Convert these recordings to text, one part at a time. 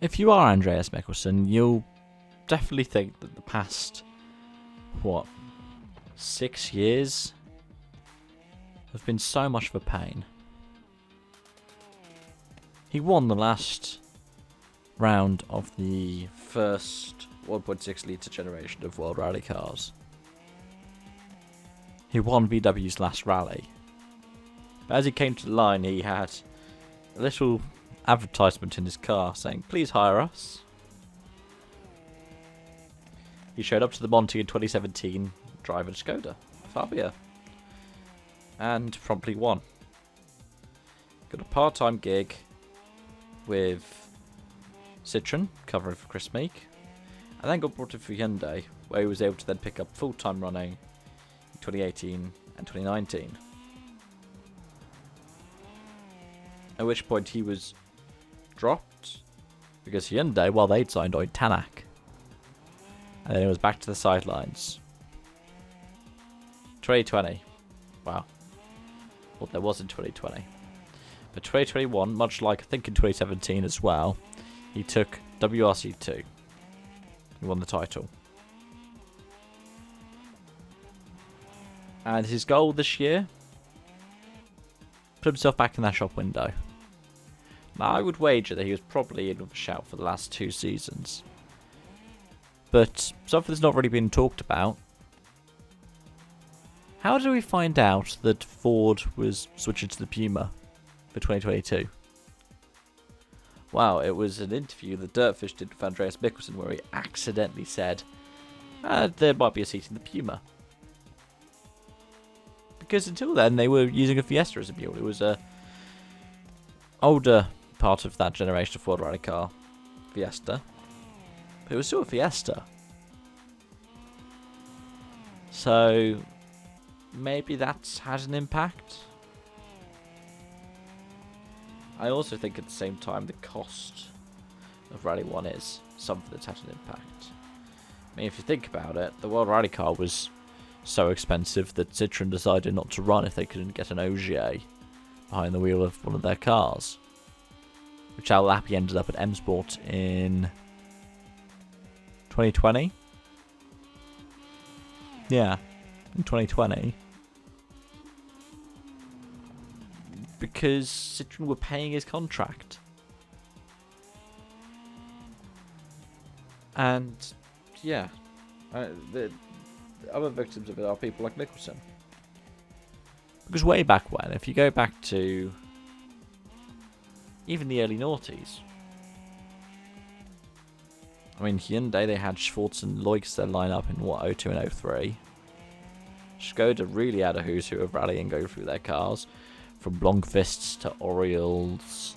if you are Andreas Mikkelsen, you'll definitely think that the past, 6 years have been so much of a pain. He won the last round of the first 1.6 litre generation of World Rally cars. He won VW's last rally. But as he came to the line, he had a little advertisement in his car saying, "Please hire us." He showed up to the Monty in 2017, driving a Skoda Fabia, and promptly won. Got a part-time gig with Citroën, covering for Chris Meek, and then got brought in for Hyundai, where he was able to then pick up full-time running in 2018 and 2019. At which point he was dropped because Hyundai, well, they'd signed Oid Tanak, and then it was back to the sidelines. 2020, wow, what there was in 2020. But 2021, much like I think in 2017 as well, he took WRC2. He won the title. And his goal this year, put himself back in that shop window. Now, I would wager that he was probably in with a shout for the last 2 seasons. But something that's not really been talked about. How do we find out that Ford was switching to the Puma for 2022? Wow, it was an interview that Dirtfish did with Andreas Mikkelsen where he accidentally said, there might be a seat in the Puma. Because until then, they were using a Fiesta as a mule. It was a older part of that generation of Ford Rally car, Fiesta. But it was still a Fiesta. So, maybe that's had an impact. I also think at the same time the cost of Rally1 is something that's had an impact. I mean, if you think about it, the World Rally car was so expensive that Citroën decided not to run if they couldn't get an Ogier behind the wheel of one of their cars. Which Al Lappi ended up at M Sport in 2020. Yeah, in 2020. Because Citroën were paying his contract. And, yeah, the other victims of it are people like Mikkelsen. Because way back when, if you go back to even the early noughties, I mean, Hyundai, they had Schwartz and Loix their lineup in, 02 and 03. Skoda really had a who's who of rallying go through their cars. From Blomqvists to Orioles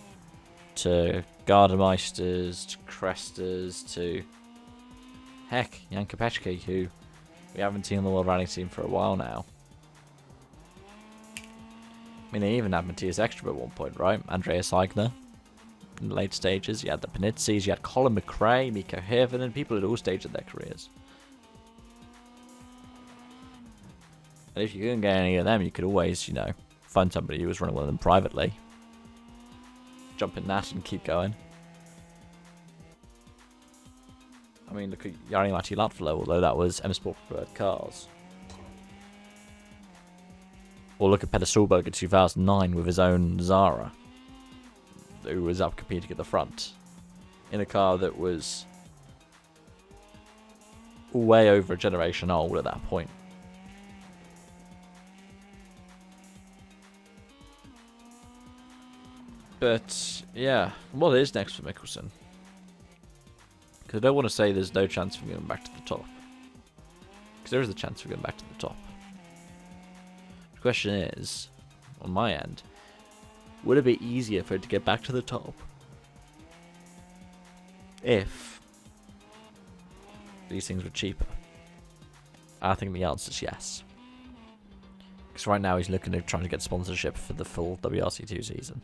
to Gardemeisters to Crestas to, heck, Jan Kopechki, who we haven't seen on the World Rally scene for a while now. I mean, they even had Matthias Ekstrom at one point, right? Andreas Eigner in the late stages. You had the Panitzis, you had Colin McRae, Mikko Hirvonen, people at all stages of their careers. And if you couldn't get any of them, you could always, find somebody who was running one of them privately. Jump in that and keep going. I mean, look at Jari-Matti Latvala, although that was M Sport preferred cars. Or look at Peter Solberg in 2009 with his own Zara, who was up competing at the front in a car that was way over a generation old at that point. But, yeah, what is next for Mikkelsen? Because I don't want to say there's no chance for going back to the top. Because there is a chance for going back to the top. The question is, on my end, would it be easier for it to get back to the top if these things were cheaper? I think the answer is yes. Because right now he's looking at trying to get sponsorship for the full WRC2 season.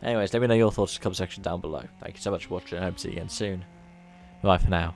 Anyways, let me know your thoughts in the comment section down below. Thank you so much for watching, and I hope to see you again soon. Bye for now.